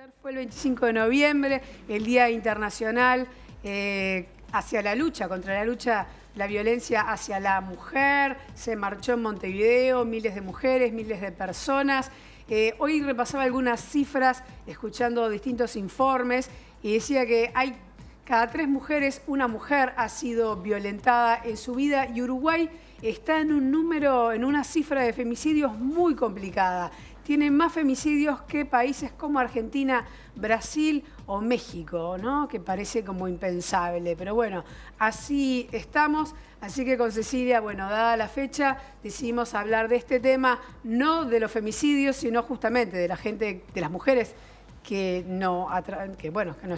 Ayer fue el 25 de noviembre, el Día Internacional hacia la lucha, contra la violencia hacia la mujer. Se marchó en Montevideo, miles de mujeres, miles de personas. Hoy repasaba algunas cifras, escuchando distintos informes, y decía que hay cada 3 mujeres, una mujer ha sido violentada en su vida, y Uruguay está en una cifra de femicidios muy complicada. Tiene más femicidios que países como Argentina, Brasil o México, ¿no? Que parece como impensable. Pero bueno, así estamos. Así que con Cecilia, bueno, dada la fecha, decidimos hablar de este tema, no de los femicidios, sino justamente de la gente, de las mujeres que no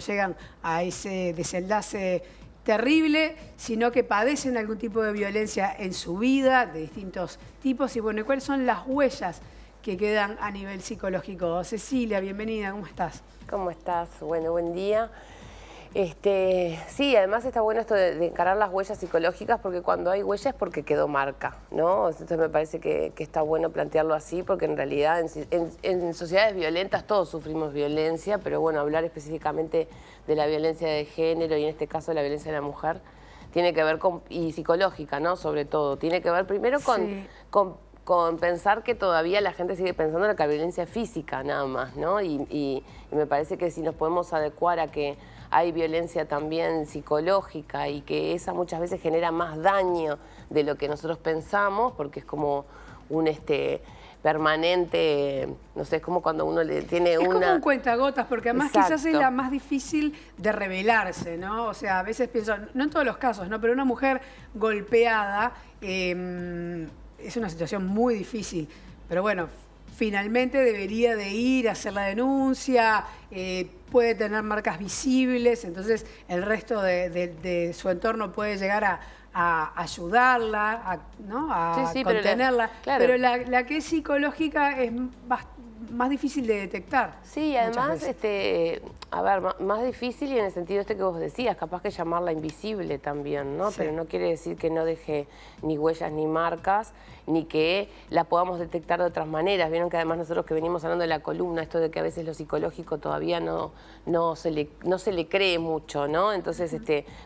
llegan a ese desenlace terrible, sino que padecen algún tipo de violencia en su vida, de distintos tipos. Y bueno, ¿y cuáles son las huellas que quedan a nivel psicológico? Cecilia, bienvenida, ¿cómo estás? ¿Cómo estás? Bueno, buen día. Sí, además está bueno esto de encarar las huellas psicológicas, porque cuando hay huellas es porque quedó marca, ¿no? Entonces me parece que está bueno plantearlo así, porque en realidad en sociedades violentas todos sufrimos violencia, pero bueno, hablar específicamente de la violencia de género y en este caso la violencia de la mujer tiene que ver con, y psicológica, ¿no? Sobre todo, tiene que ver primero con pensar que todavía la gente sigue pensando en la violencia física nada más, ¿no? Y me parece que si nos podemos adecuar a que hay violencia también psicológica y que esa muchas veces genera más daño de lo que nosotros pensamos, porque es como un permanente, no sé, es como cuando uno le tiene como un cuentagotas, porque además Exacto. Quizás es la más difícil de revelarse, ¿no? O sea, a veces pienso, no en todos los casos, ¿no? Pero una mujer golpeada es una situación muy difícil. Pero bueno, finalmente debería de ir a hacer la denuncia, puede tener marcas visibles, entonces el resto de su entorno puede llegar a ayudarla, ¿no? A contenerla. Pero la que es psicológica es más difícil de detectar. Sí, además, más difícil y en el sentido que vos decías, capaz que llamarla invisible también, ¿no? Sí. Pero no quiere decir que no deje ni huellas ni marcas, ni que la podamos detectar de otras maneras. Vieron que además nosotros que venimos hablando de la columna, esto de que a veces lo psicológico todavía no se le cree mucho, ¿no? Entonces,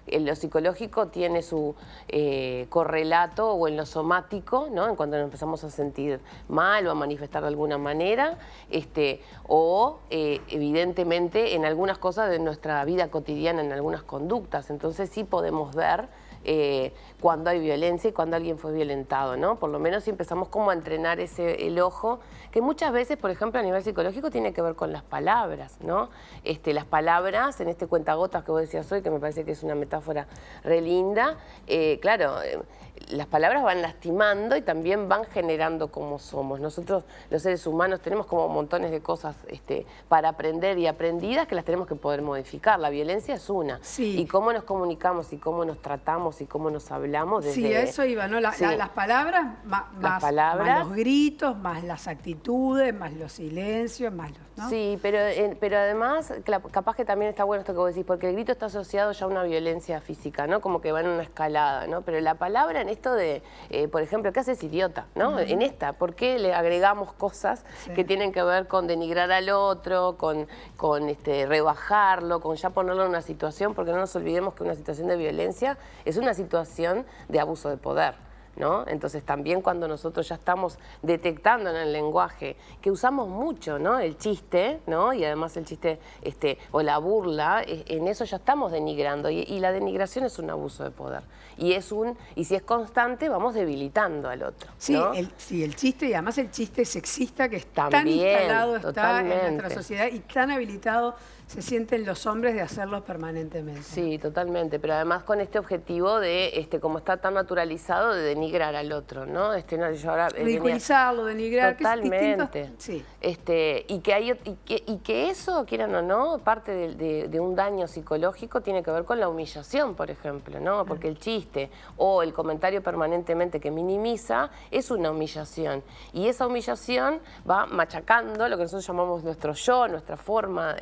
lo psicológico tiene su correlato o en lo somático, ¿no? En cuando nos empezamos a sentir mal o a manifestar de alguna manera, evidentemente en algunas cosas de nuestra vida cotidiana, en algunas conductas. Entonces sí podemos ver cuando hay violencia y cuando alguien fue violentado, ¿no? Por lo menos si empezamos como a entrenar el ojo, que muchas veces, por ejemplo, a nivel psicológico tiene que ver con las palabras, ¿no? Las palabras, en este cuentagotas que vos decías hoy, que me parece que es una metáfora re linda, claro, las palabras van lastimando y también van generando cómo somos. Nosotros, los seres humanos, tenemos como montones de cosas para aprender y aprendidas que las tenemos que poder modificar. La violencia es una. Sí. Y cómo nos comunicamos y cómo nos tratamos y cómo nos hablamos. Sí, a eso iba, ¿no? Las palabras, más los gritos, más las actitudes, más los silencios, más los... ¿no? Sí, pero además, capaz que también está bueno esto que vos decís, porque el grito está asociado ya a una violencia física, ¿no? Como que va en una escalada, ¿no? Pero la palabra en esto de, por ejemplo, ¿qué haces idiota? ¿No? En esta, ¿por qué le agregamos cosas que tienen que ver con denigrar al otro, con rebajarlo, con ya ponerlo en una situación? Porque no nos olvidemos que una situación de violencia es una situación de abuso de poder, ¿no? Entonces también cuando nosotros ya estamos detectando en el lenguaje que usamos mucho, ¿no? El chiste, ¿no? Y además el chiste o la burla, en eso ya estamos denigrando y la denigración es un abuso de poder. Y si es constante vamos debilitando al otro, ¿no? Sí, el chiste, y además el chiste sexista que también, tan instalado totalmente. Está en nuestra sociedad y tan habilitado se sienten los hombres de hacerlo permanentemente. Sí, totalmente, pero además con este objetivo de, como está tan naturalizado, de denigrar al otro, ¿no? Ridiculizarlo, denigrar. Totalmente. Sí. Y que eso, quieran o no, parte de un daño psicológico tiene que ver con la humillación, por ejemplo, ¿no? Porque el chiste o el comentario permanentemente que minimiza es una humillación. Y esa humillación va machacando lo que nosotros llamamos nuestro yo, nuestra forma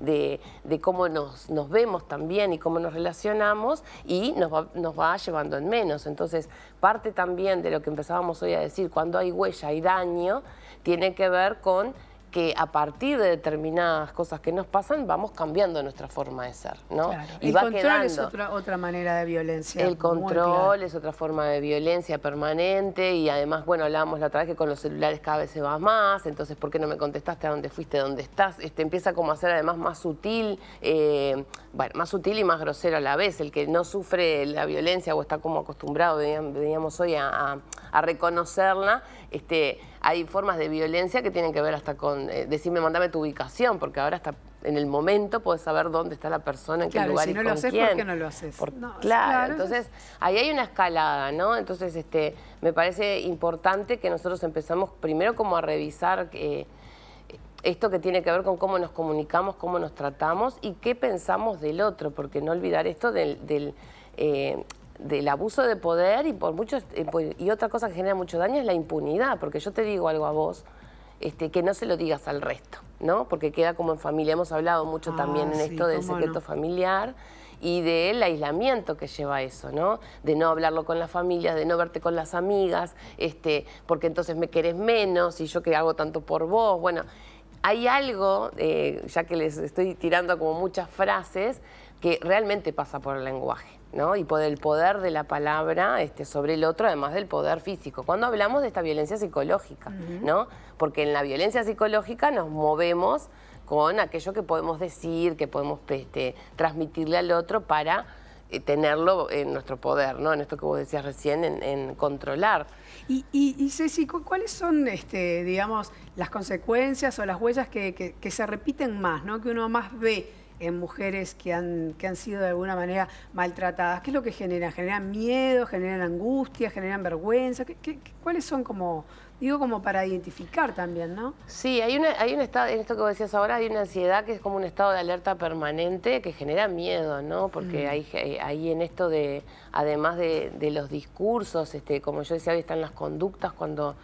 de cómo nos vemos también y cómo nos relacionamos, y nos va llevando en menos. Entonces, parte también de lo que empezábamos hoy a decir, cuando hay huella y daño, tiene que ver con que a partir de determinadas cosas que nos pasan vamos cambiando nuestra forma de ser, ¿no? Claro. Y El va control quedando. es otra manera de violencia. El control es otra forma de violencia permanente y además, bueno, hablábamos la otra vez que con los celulares cada vez se va más, entonces, ¿por qué no me contestaste a dónde fuiste, dónde estás? Empieza como a ser además más sutil, bueno, más sutil y más grosero a la vez. El que no sufre la violencia o está como acostumbrado, veníamos hoy a reconocerla, hay formas de violencia que tienen que ver hasta con decirme, mandame tu ubicación, porque ahora hasta en el momento puedes saber dónde está la persona, en qué lugar y con quién. Si no lo haces, ¿por qué no lo haces? No, claro, entonces ahí hay una escalada, ¿no? Entonces me parece importante que nosotros empezamos primero como a revisar esto que tiene que ver con cómo nos comunicamos, cómo nos tratamos y qué pensamos del otro, porque no olvidar esto del abuso de poder y por muchos y otra cosa que genera mucho daño es la impunidad, porque yo te digo algo a vos, que no se lo digas al resto, ¿no? Porque queda como en familia. Hemos hablado mucho también en esto del secreto familiar y del aislamiento que lleva eso, ¿no? De no hablarlo con la familia, de no verte con las amigas, porque entonces me querés menos y yo que hago tanto por vos. Bueno, hay algo, ya que les estoy tirando como muchas frases, que realmente pasa por el lenguaje, ¿no? Y por el poder de la palabra sobre el otro, además del poder físico. Cuando hablamos de esta violencia psicológica, ¿no? Porque en la violencia psicológica nos movemos con aquello que podemos decir, que podemos transmitirle al otro para tenerlo en nuestro poder, ¿no? En esto que vos decías recién, en controlar. Y Ceci, ¿cuáles son, digamos, las consecuencias o las huellas que se repiten más, ¿no? Que uno más ve en mujeres que han sido de alguna manera maltratadas? ¿Qué es lo que generan? ¿Generan miedo? ¿Generan angustia? ¿Generan vergüenza? ¿Cuáles son como, digo, como para identificar también, ¿no? Sí, hay un estado, en esto que vos decías ahora, hay una ansiedad que es como un estado de alerta permanente que genera miedo, ¿no? Porque hay en esto de, además de los discursos, como yo decía, hoy están las conductas cuando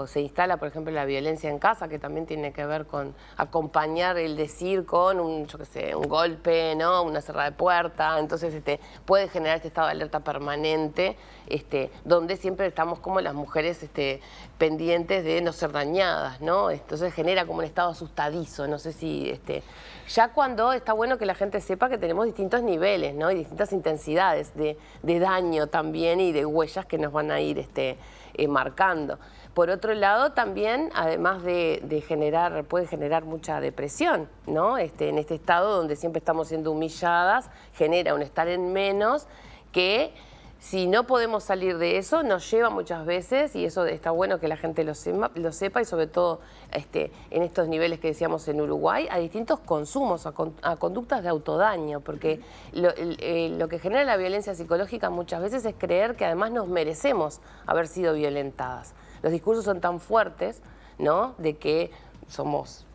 se instala, por ejemplo, la violencia en casa, que también tiene que ver con acompañar el decir con un golpe, ¿no? Una cerrada de puerta. Entonces puede generar este estado de alerta permanente, donde siempre estamos como las mujeres pendientes de no ser dañadas, ¿no? Entonces genera como un estado asustadizo. No sé si ya cuando está bueno que la gente sepa que tenemos distintos niveles, ¿no? Y distintas intensidades de daño también y de huellas que nos van a ir marcando. Por otro lado, también, además de generar, puede generar mucha depresión, ¿no? En este estado donde siempre estamos siendo humilladas, genera un estar en menos que, si no podemos salir de eso, nos lleva muchas veces, y eso está bueno que la gente lo sepa y sobre todo en estos niveles que decíamos en Uruguay, a distintos consumos, a conductas de autodaño, porque lo que genera la violencia psicológica muchas veces es creer que además nos merecemos haber sido violentadas. Los discursos son tan fuertes, ¿no?, de que somos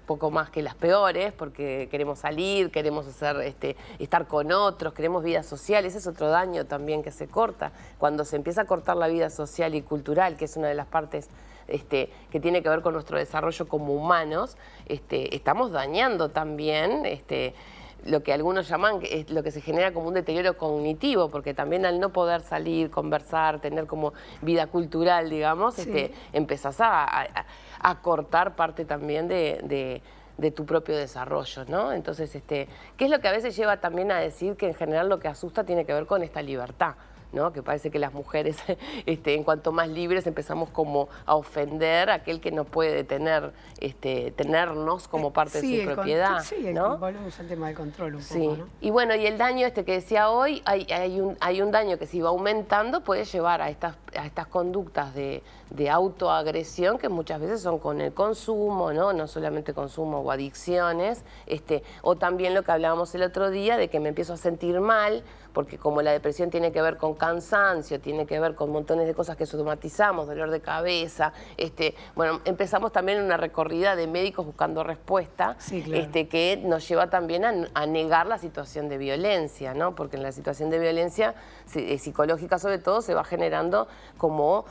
poco más que las peores, porque queremos salir, queremos estar con otros, queremos vida social. Ese es otro daño también que se corta. Cuando se empieza a cortar la vida social y cultural, que es una de las partes que tiene que ver con nuestro desarrollo como humanos, estamos dañando también lo que algunos llaman, es lo que se genera como un deterioro cognitivo, porque también al no poder salir, conversar, tener como vida cultural, digamos, empezás a cortar parte también de tu propio desarrollo, ¿no? Entonces, ¿qué es lo que a veces lleva también a decir que en general lo que asusta tiene que ver con esta libertad, ¿no? Que parece que las mujeres, en cuanto más libres, empezamos como a ofender a aquel que no puede tenernos como parte de su propiedad, ¿no? Volvemos al tema del control un poco, ¿no? Y bueno, y el daño que decía hoy, hay un daño que si va aumentando puede llevar a estas conductas de autoagresión que muchas veces son con el consumo, ¿no? No solamente consumo o adicciones, o también lo que hablábamos el otro día de que me empiezo a sentir mal, porque como la depresión tiene que ver con cansancio, tiene que ver con montones de cosas que somatizamos, dolor de cabeza, bueno, empezamos también una recorrida de médicos buscando respuesta, que nos lleva también a negar la situación de violencia, ¿no? Porque en la situación de violencia psicológica sobre todo se va generando como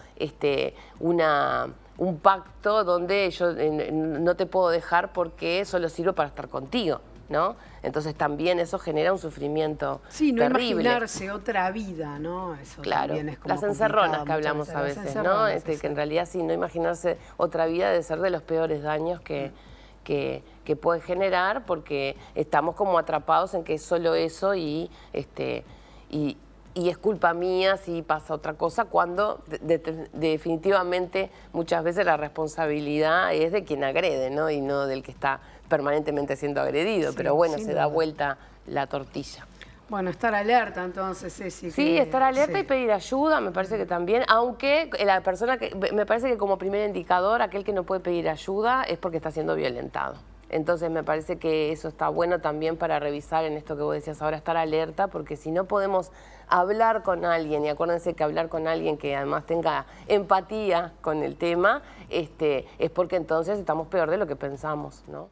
un pacto donde yo no te puedo dejar porque solo sirvo para estar contigo. ¿no? Entonces también eso genera un sufrimiento sí, no terrible. imaginarse otra vida, ¿no? Eso Claro, también es como las encerronas complicado que hablamos muchas a veces, veces, las ¿no? encerronas, Que en realidad sí, no imaginarse otra vida debe ser de los peores daños que puede generar, porque estamos como atrapados en que es solo eso y es culpa mía si pasa otra cosa, cuando definitivamente muchas veces la responsabilidad es de quien agrede, ¿no? Y no del que está permanentemente siendo agredido. Sí, pero bueno, sin se da duda. vuelta la tortilla. Bueno, estar alerta entonces, Ceci. Sí, estar alerta sí. y pedir ayuda, me parece que también, aunque la persona me parece que como primer indicador, aquel que no puede pedir ayuda es porque está siendo violentado. Entonces me parece que eso está bueno también para revisar en esto que vos decías ahora, estar alerta, porque si no podemos hablar con alguien, y acuérdense que hablar con alguien que además tenga empatía con el tema, es porque entonces estamos peor de lo que pensamos, ¿no?